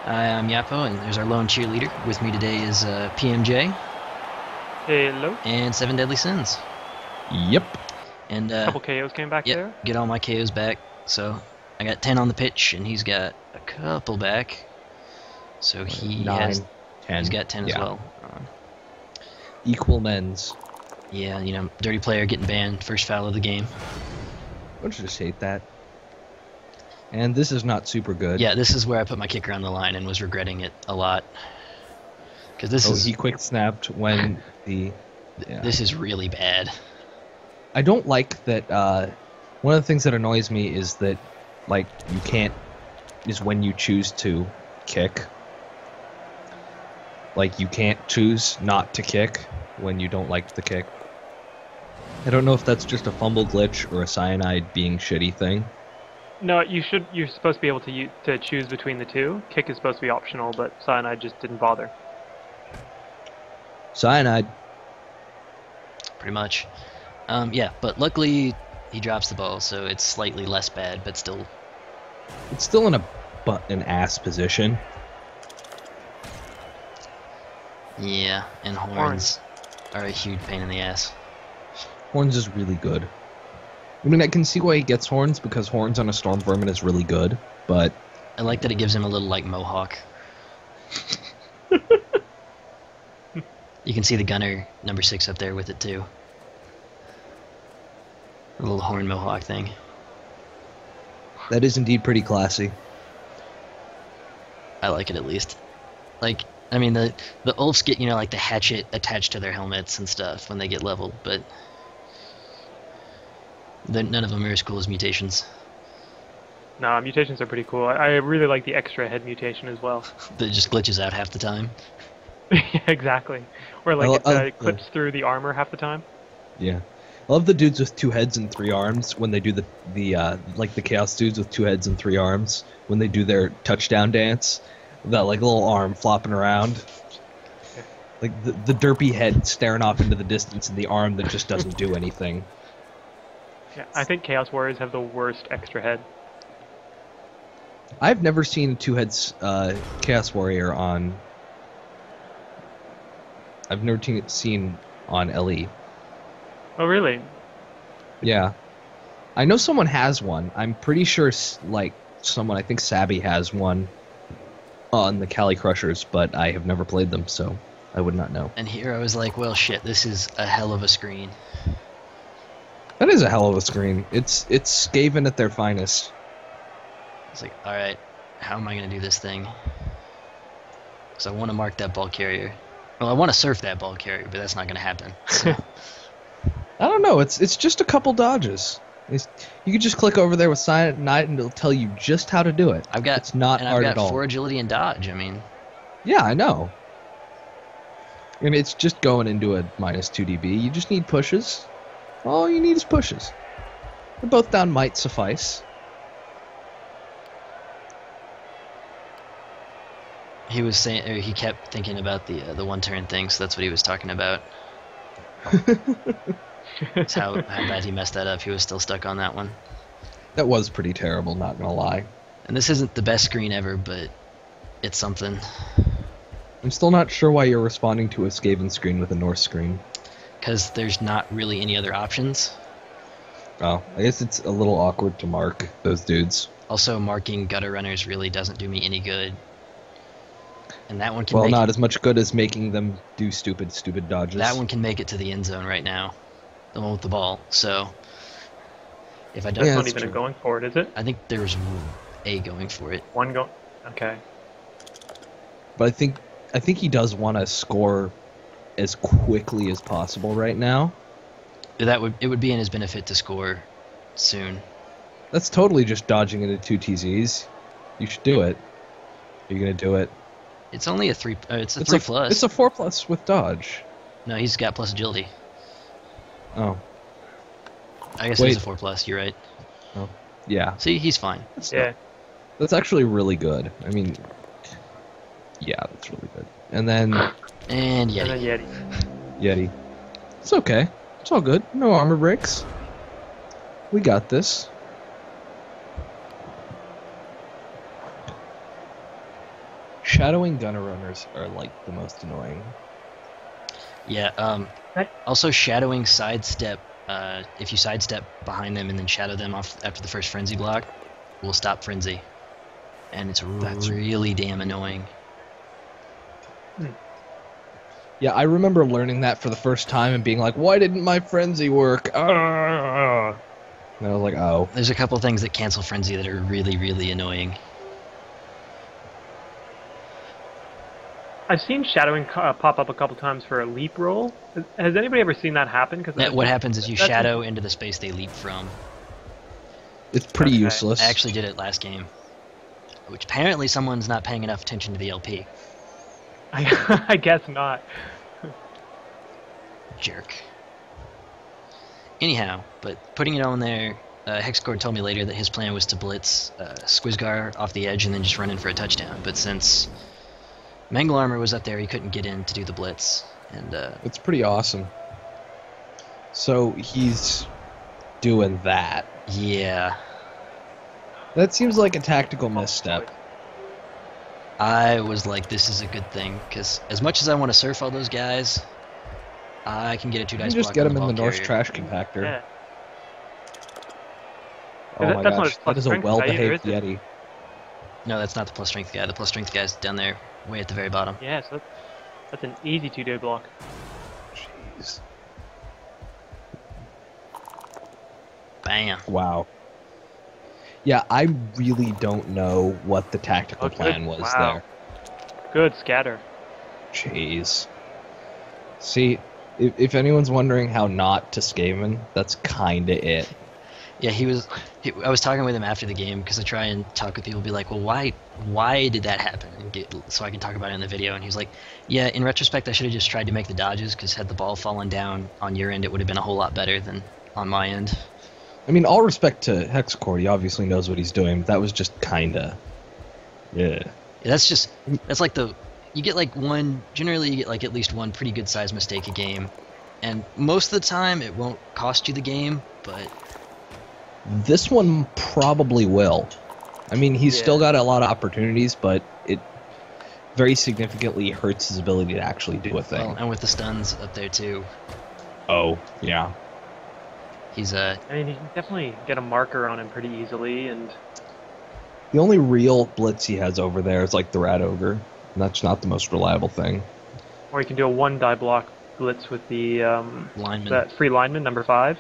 Hi, I'm Yapo, and there's our lone cheerleader. With me today is PMJ Hello. and Seven Deadly Sins. Yep. And, Couple KOs came back yep, there. get all my KOs back. So, I got 10 on the pitch, and he's got a couple back. So he has, 10. he's got 10 as Yeah. well. Equal men's. Yeah, you know, dirty player getting banned, first foul of the game. Don't you just hate that? And this is not super good. Yeah, this is where I put my kicker on the line and was regretting it a lot. Because this is he quick snapped when the. Yeah. This is really bad. I don't like that. One of the things that annoys me is that, like, you can't. Is when you choose to kick. Like, you can't choose not to kick when you don't like the kick. I don't know if that's just a fumble glitch or a cyanide being shitty thing. No, you're supposed to be able to choose between the two. Kick is supposed to be optional, but Cyanide just didn't bother. Cyanide. Pretty much. Yeah, but luckily he drops the ball, so it's slightly less bad, but still. It's still in an ass position. Yeah, and horns are a huge pain in the ass. Horns is really good. I mean, I can see why he gets horns, because horns on a storm vermin is really good, but... I like that it gives him a little, like, mohawk. You can see the gunner number 6 up there with it, too. A little horn mohawk thing. That is indeed pretty classy. I like it, at least. Like, I mean, the Ulfs get, you know, like, the hatchet attached to their helmets and stuff when they get leveled, but... none of them are as cool as Mutations. Nah, mutations are pretty cool. I really like the extra head mutation as well. That just glitches out half the time. Yeah, exactly. Or like it clips through the armor half the time. Yeah. I love the dudes with 2 heads and 3 arms when they do the Chaos dudes with 2 heads and 3 arms when they do their touchdown dance. That, like, little arm flopping around. Like, the derpy head staring off into the distance and the arm that just doesn't do anything. Yeah, I think Chaos Warriors have the worst extra head. I've never seen a 2 heads Chaos Warrior on... I've never seen on LE. Oh, really? Yeah. I know someone has one. I'm pretty sure, like, I think Sabby has one on the Cali Crushers, but I have never played them, so I would not know. And here I was like, well, shit, this is a hell of a screen. That is a hell of a screen. It's Skaven at their finest. It's like, alright, how am I going to do this thing? Because I want to mark that ball carrier. Well, I want to surf that ball carrier, but that's not going to happen. So. I don't know. It's just a couple dodges. You could just click over there with Cyanide and it'll tell you just how to do it. It's not hard at all. I've got 4 agility and dodge, I mean. Yeah, I know. I mean, it's just going into a -2 dB. You just need pushes. All you need is pushes. They're both down might suffice. He was saying, or he kept thinking about the one-turn thing, so that's what he was talking about. That's how bad he messed that up. He was still stuck on that one. That was pretty terrible, not gonna lie. And this isn't the best screen ever, but it's something. I'm still not sure why you're responding to a Skaven screen with a Norse screen. Because there's not really any other options. Oh, I guess it's a little awkward to mark those dudes. Also, marking gutter runners really doesn't do me any good. And that one can well, not as much good as making them do stupid dodges. That one can make it to the end zone right now. The one with the ball. So, if I don't... That's not even a going for it, is it? I think there's a going for it. One go... Okay. But I think he does want to score as quickly as possible right now. It would be in his benefit to score soon. That's totally just dodging into 2 TZs. You should do it. Are you gonna do it? It's only a 3. It's a 3+. It's a 4+ with dodge. No, he's got plus agility. Oh. I guess he's a 4+. You're right. Oh. Yeah. See, he's fine. That's actually really good. I mean, yeah, that's really good. And then... And Yeti. And then Yeti. It's okay. It's all good. No armor breaks. We got this. Shadowing gunner runners are like the most annoying. Yeah. Right. Also, shadowing sidestep. If you sidestep behind them and then shadow them off after the first frenzy block, will stop frenzy, and it's That's- really damn annoying. Yeah, I remember learning that for the first time and being like, "Why didn't my frenzy work?" And I was like, "Oh, There's a couple things that cancel frenzy that are really, really annoying. I've seen shadowing pop up a couple times for a leap roll. Has anybody ever seen that happen? Because What happens is you that's- shadow into the space they leap from. it's pretty Okay. useless." I actually did it last game, which apparently someone's not paying enough attention to the LP. I guess not. Jerk. Anyhow, but putting it on there, hexachord told me later that his plan was to blitz Squizgar off the edge and then just run in for a touchdown. But since Mangle Armor was up there, he couldn't get in to do the blitz. And It's pretty awesome. So he's doing that. yeah, That seems like a tactical misstep. I was like, this is a good thing, because as much as I want to surf all those guys, I can get a You 2 can dice just block get on him in the ball Norse carrier. trash compactor. Yeah. Oh my That's not gosh, his plus that is a strength guy either, well-behaved is it? Yeti. No, that's not the plus strength guy. The plus strength guy's down there, way at the very bottom. Yeah, so that's an easy 2-day block. Jeez. Bam. Wow. Yeah, I really don't know what the tactical Oh, good. plan was Wow. there. Good scatter. Jeez. See, if anyone's wondering how not to Skaven, that's kinda it. Yeah, I was talking with him after the game because I try and talk with people, be like, well, why did that happen? And so I can talk about it in the video. And he's like, yeah, in retrospect, I should have just tried to make the dodges because had the ball fallen down on your end, it would have been a whole lot better than on my end. I mean, all respect to hexachord, he obviously knows what he's doing, but that was just kinda... Yeah. Yeah, that's like generally you get like at least one pretty good sized mistake a game. And most of the time it won't cost you the game, but This one probably will. I mean, he's Yeah. still got a lot of opportunities, but it very significantly hurts his ability to actually do a thing. well, and with the stuns up there too, Oh, yeah. he's I mean, you can definitely get a marker on him pretty easily, and The only real blitz he has over there is like the Rat Ogre, and that's not the most reliable thing. or you can do a 1-die block blitz with the lineman. that free lineman number 5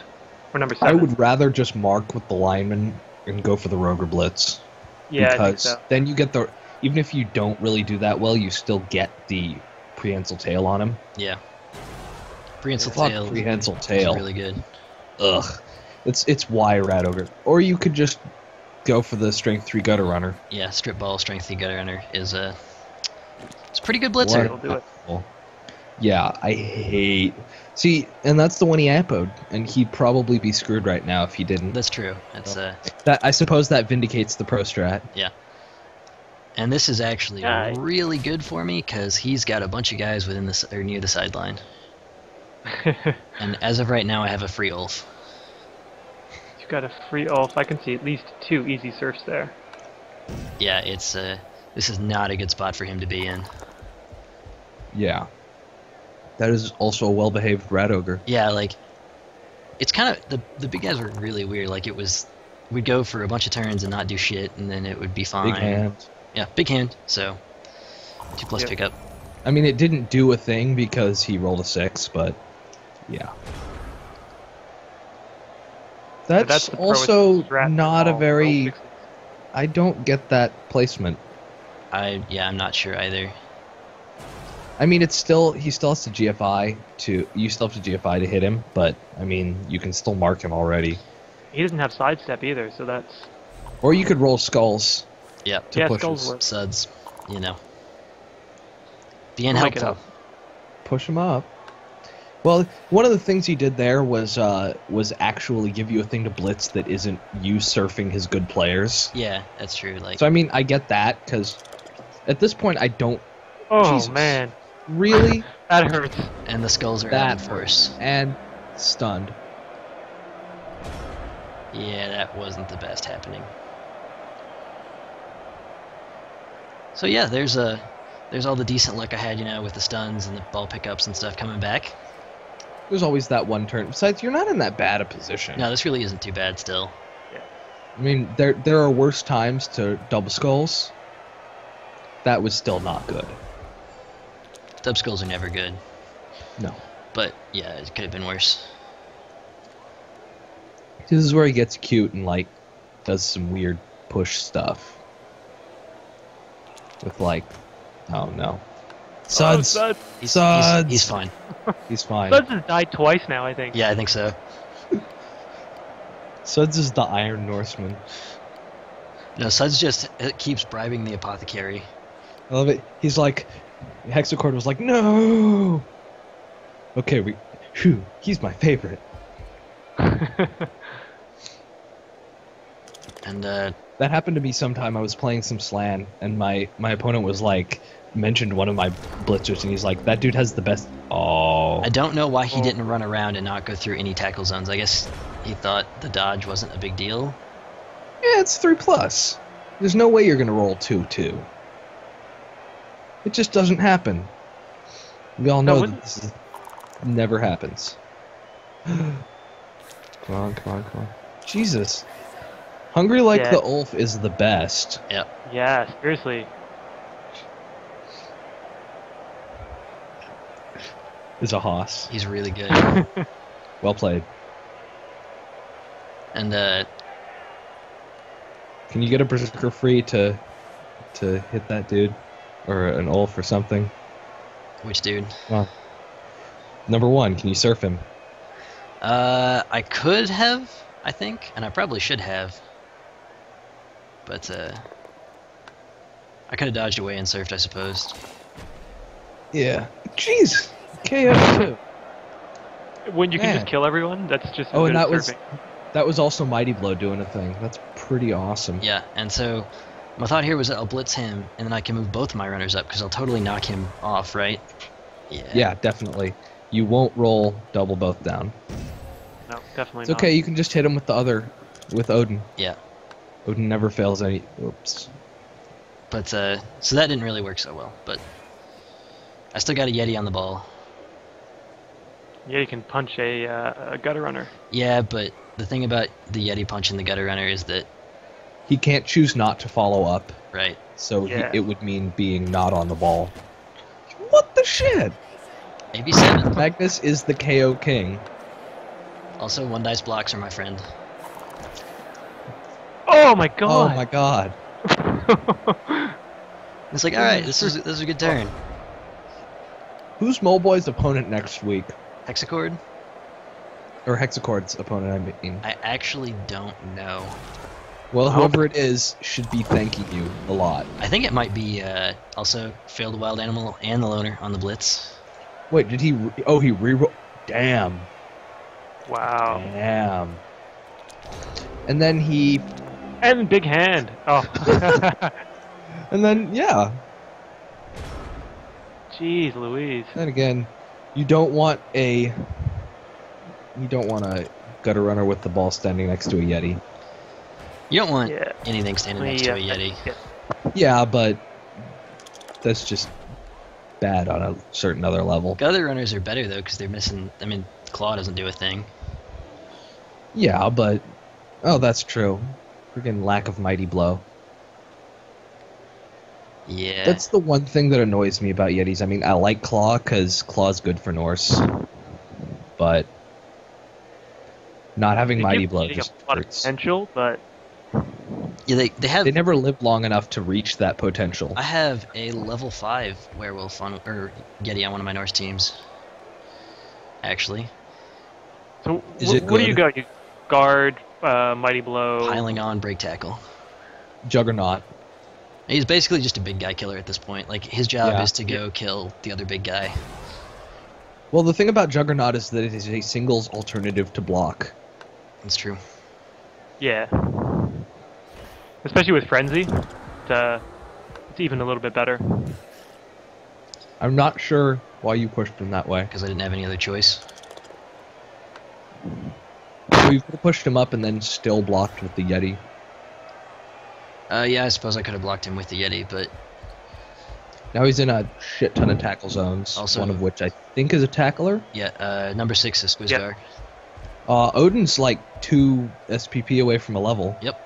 or number 7. I would rather just mark with the lineman and go for the Roger Blitz. Yeah, I think Because so. then you get the... Even if you don't really do that well, you still get the prehensile tail on him. Yeah. Prehensile Fuck tail. prehensile is tail. really good. Ugh. It's why Rat Ogre. Or you could just go for the Strength 3 Gutter Runner. Yeah, strip ball, strength gutter runner is it's a pretty good blitzer. It'll do it. Yeah, I hate... See, and that's the one he ampoed, and he'd probably be screwed right now if he didn't. That's true. It's That I suppose that vindicates the pro strat. and this is actually Yeah. really good for me because he's got a bunch of guys within or near the sideline. And as of right now, I have a free Ulf. You've got a free Ulf. I can see at least 2 easy surfs there. Yeah, it's this is not a good spot for him to be in. Yeah. That is also a well-behaved Rat Ogre. Yeah, like it's kind of the big guys were really weird. Like we'd go for a bunch of turns and not do shit, and then it would be fine. Big hand. Yeah, big hand. So 2+ Yep. pickup. I mean, it didn't do a thing because he rolled a 6, but yeah. But That's the pro with also strat not a all very... fixes. I don't get that placement. I'm not sure either. I mean, it's still... He still has to GFI to... You still have to GFI to hit him, but, I mean, you can still mark him already. He doesn't have sidestep either, so that's... Or you could roll skulls Yep. to Yeah, push skulls his- work. Suds, you know. Being We'll make it helpful. push him up. Well, one of the things he did there was actually give you a thing to blitz that isn't you surfing his good players. Yeah, that's true. Like, So I mean, I get that because at this point I don't Oh, Jesus. man. really That hurts. and the skulls are That out in force. and stunned. Yeah, that wasn't the best happening. So yeah, there's there's all the decent luck I had, you know, with the stuns and the ball pickups and stuff coming back. There's always that one turn. Besides, you're not in that bad a position. No, this really isn't too bad still. I mean, there are worse times to double skulls. That was still not good. Dub skulls are never good. No. But, yeah, it could have been worse. This is where he gets cute and, like, does some weird push stuff. With, like, oh no. Suds! Suds! Suds! He's fine. He's fine. Suds has died twice now, I think. Yeah, I think so. Suds is the Iron Norseman. No, Suds just keeps bribing the apothecary. I love it. He's like, hexachord was like, no! Okay, phew, he's my favorite. And, That happened to me sometime. I was playing some Slan, and my opponent was like, mentioned one of my blitzers, and he's like, that dude has the best. Oh. I don't know why he didn't run around and not go through any tackle zones. I guess he thought the dodge wasn't a big deal. Yeah, it's 3+. There's no way you're gonna roll 2-2. It just doesn't happen. We all know that this never happens. Come on, come on, come on. Jesus. Hungry like the Ulf is the best. Yep. Yeah, seriously. Is a hoss. He's really good. Well played. And, Can you get a berserker free to hit that dude? Or an Ulf or something? which dude? Well, number 1, can you surf him? I could have, I think, and I probably should have. But, I could have dodged away and surfed, I suppose. Yeah. Jeez! KO too. When you can Man. just kill everyone, that's just Oh, and surfing. that was also Mighty Blow doing a thing. That's pretty awesome. Yeah, and so my thought here was that I'll blitz him, and then I can move both of my runners up, because I'll totally knock him off, right? Yeah. Yeah, definitely. You won't roll double both down. No, definitely It's not. okay, you can just hit him with with Odin. Yeah. Odin never fails any. Oops. But, so that didn't really work so well, but I still got a Yeti on the ball. Yeah, you can punch a gutter runner. Yeah, but the thing about the Yeti punching the gutter runner is that, He can't choose not to follow up, right, so Yeah. it would mean being not on the ball. What the shit? maybe 7. Magnus is the KO king. Also, 1 dice blocks are my friend. Oh my god! Oh my god. It's like, alright, this is a good turn. Who's Moleboy's opponent next week? Hexachord? Or Hexachord's opponent, I mean. I actually don't know. Well, whoever it is should be thanking you a lot. I think it might be, also Failed the Wild Animal and the Loner on the Blitz. Wait, did he? Oh, he reroll. Damn. Wow. Damn. And then he. And big hand. Oh. And then, yeah. Jeez Louise. Then again, you don't want a gutter runner with the ball standing next to a Yeti. You don't want Yeah. anything standing next to a Yeti. Yeah. Yeah, but that's just bad on a certain other level. Gutter runners are better, though, because they're missing... I mean, Claw doesn't do a thing. Yeah, but oh, that's true. Freaking lack of Mighty Blow. Yeah. That's the one thing that annoys me about Yetis. I mean, I like Claw because Claw's good for Norse, but not having They Mighty give Blow Yeti just a lot of hurts. potential, but Yeah, they have... They never lived long enough to reach that potential. I have a level 5 werewolf on... or Yeti on one of my Norse teams. Actually. so Is it what do you good? got? You guard, mighty blow. Piling on, break tackle. Juggernaut. He's basically just a big guy killer at this point. Like, his job Yeah. is to go kill the other big guy. Well, the thing about Juggernaut is that it is a singles alternative to block. That's true. Yeah. Especially with frenzy, it's even a little bit better. I'm not sure why you pushed him that way. Because I didn't have any other choice. So you could have pushed him up and then still blocked with the Yeti. Yeah, I suppose I could have blocked him with the Yeti, but... Now he's in a shit ton of tackle zones, Also- one of which I think is a tackler. Yeah, number 6 is Squizgar. Odin's like 2 SPP away from a level. Yep.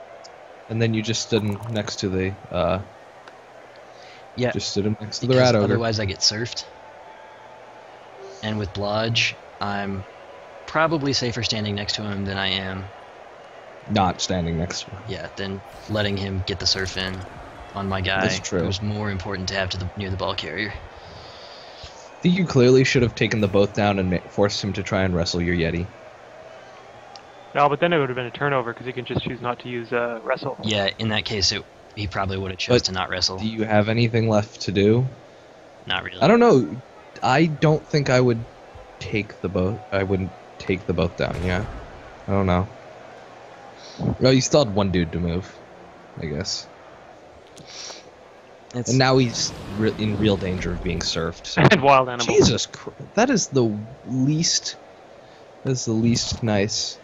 And then you just stood him next to the, Yeah, just stood him next to the because rat ogre. otherwise I get surfed. And with Blodge, I'm probably safer standing next to him than I am, Not standing next to him. yeah, than letting him get the surf in on my guy. That's true. Who's more important to have near the ball carrier. I think you clearly should have taken the both down and forced him to try and wrestle your Yeti. No, but then it would have been a turnover because he can just choose not to use wrestle. Yeah, in that case, he probably would have chose But to not wrestle. Do you have anything left to do? Not really. I don't know. I don't think I would take the both. I wouldn't take the both down. Yeah. I don't know. Well, you still had one dude to move, I guess. It's, And now he's in real danger of being surfed. So. And wild animal. Jesus Christ. That is the least. That is the least nice.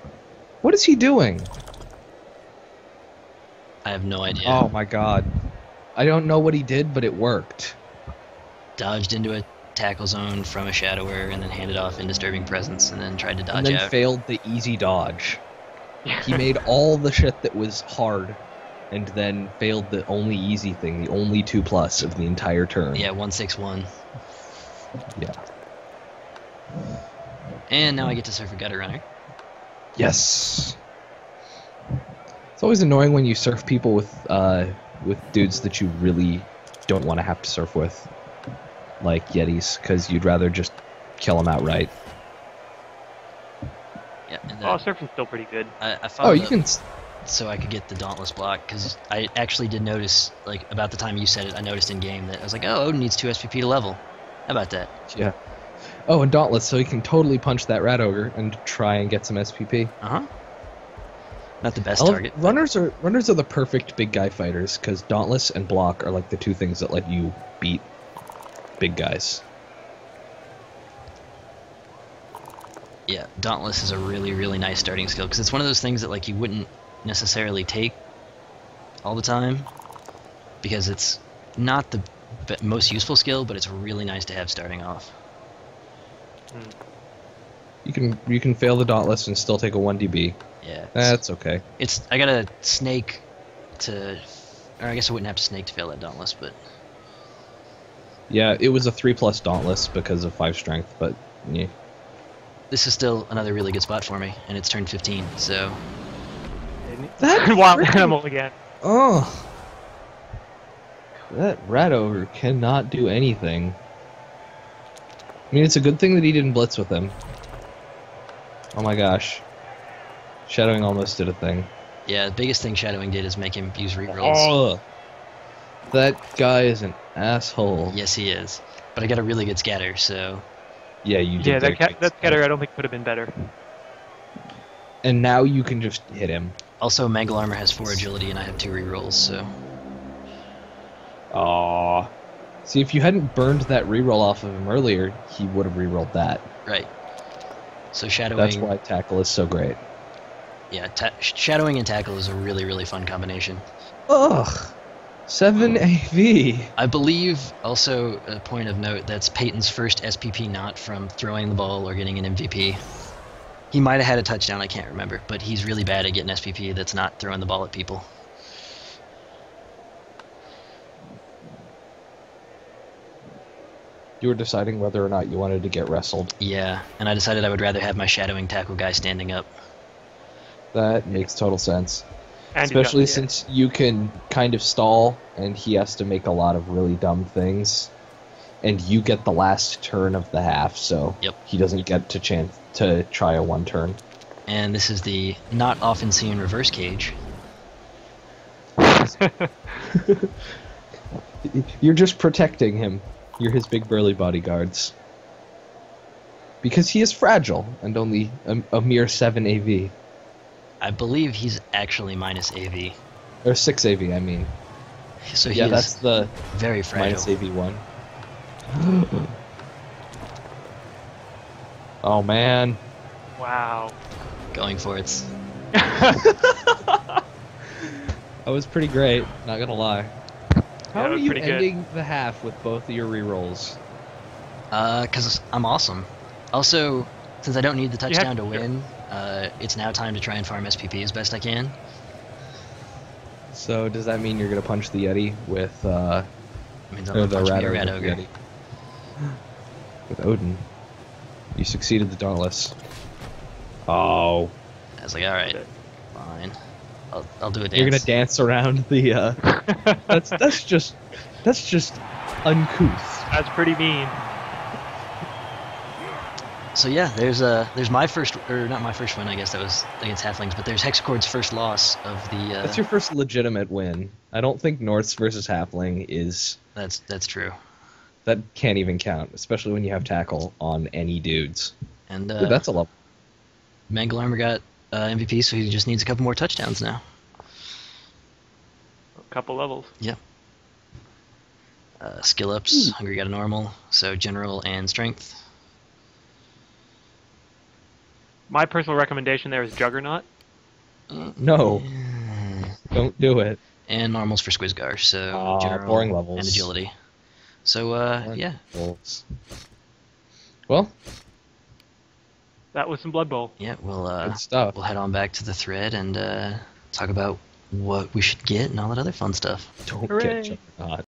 What is he doing? I have no idea. Oh my god. I don't know what he did, but it worked. Dodged into a tackle zone from a shadower and then handed off in disturbing presence and then tried to dodge And then out. failed the easy dodge. He made all the shit that was hard, and then failed the only easy thing, the only 2+ of the entire turn. Yeah, 161. Yeah. And now I get to surf a gutter runner. Yes. It's always annoying when you surf people with dudes that you really don't want to have to surf with, like Yetis, because you'd rather just kill them outright. Yeah, and Oh, then surfing's still pretty good. I followed Oh, you up can. so I could get the Dauntless block, because I actually did notice, like, about the time you said it, I noticed in game that I was like, oh, Odin needs 2 SPP to level. How about that? Yeah. Oh, and Dauntless, so he can totally punch that rat ogre and try and get some SPP. Uh-huh. Not the best I love- target. but- runners are the perfect big guy fighters because Dauntless and Block are like the 2 things that let you beat big guys. Yeah, Dauntless is a really, really nice starting skill, because it's one of those things that, like, you wouldn't necessarily take all the time, because it's not the most useful skill, but it's really nice to have starting off. You can fail the Dauntless and still take a 1 DB. Yeah. That's okay. I got a snake to, or I guess I wouldn't have to snake to fail that Dauntless, but Yeah, it was a 3+ Dauntless because of 5 strength, but yeah. this is still another really good spot for me, and it's turn 15, so That Wild freaking- animal again. Oh, that rat ogre cannot do anything. I mean, it's a good thing that he didn't blitz with him. Oh my gosh. Shadowing almost did a thing. yeah, the biggest thing Shadowing did is make him use rerolls. Oh, that guy is an asshole. Yes, he is. But I got a really good scatter, so Yeah, you did. Yeah, very that good. scatter I don't think could have been better. And now you can just hit him. also Mangle Armor has 4 agility, and I have 2 rerolls, so Aww. See, if you hadn't burned that reroll off of him earlier, he would have rerolled that. right. So Shadowing, That's why tackle is so great. yeah, Shadowing and Tackle is a really, really fun combination. Ugh. 7 AV. I believe, also a point of note, that's Peyton's first SPP not from throwing the ball or getting an MVP. He might have had a touchdown, I can't remember, but he's really bad at getting SPP that's not throwing the ball at people. You were deciding whether or not you wanted to get wrestled. Yeah, and I decided I would rather have my Shadowing Tackle guy standing up. That makes total sense. And Especially he's got- since you can kind of stall, and he has to make a lot of really dumb things. And you get the last turn of the half, so Yep. he doesn't get to chance to try a 1 turn. And this is the not often seen reverse cage. You're just protecting him. You're his big burly bodyguards. Because he is fragile, and only a mere 7 AV. I believe he's actually minus AV. Or 6 AV, I mean. So he Yeah, is that's the very minus fragile. AV one. Oh man. Wow. Going for it. That was pretty great, not gonna lie. How that are was you pretty good. ending the half with both of your rerolls? Because I'm awesome. Also, since I don't need the You have touchdown to sure. win, it's now time to try and farm SPP as best I can. So does that mean you're gonna punch the Yeti with It means I'm or gonna the punch me rat a rat ogre ogre. Yeti? With Odin? You succeeded the Dauntless. Oh, I was like, all right, fine. I'll do a dance. you're gonna dance around the. That's just uncouth. That's pretty mean. So yeah, there's my first, or not my first win, I guess that was against Halflings, but there's hexachord's first loss of the. That's your first legitimate win. I don't think Norths versus Halfling is. That's true. That can't even count, especially when you have tackle on any dudes. And Ooh, that's a level. Mangle Armor got MVP, so he just needs a couple more touchdowns now. A couple levels. Yeah. Skill ups, Hungry got a normal, so general and strength. My personal recommendation there is Juggernaut. No, don't do it. And normals for Squizgar, so general boring levels. and agility. So yeah. Levels. Well, That was some Blood Bowl. Yeah, we'll good stuff. we'll head on back to the thread and talk about what we should get and all that other fun stuff. Don't Hooray. get Juggernaut.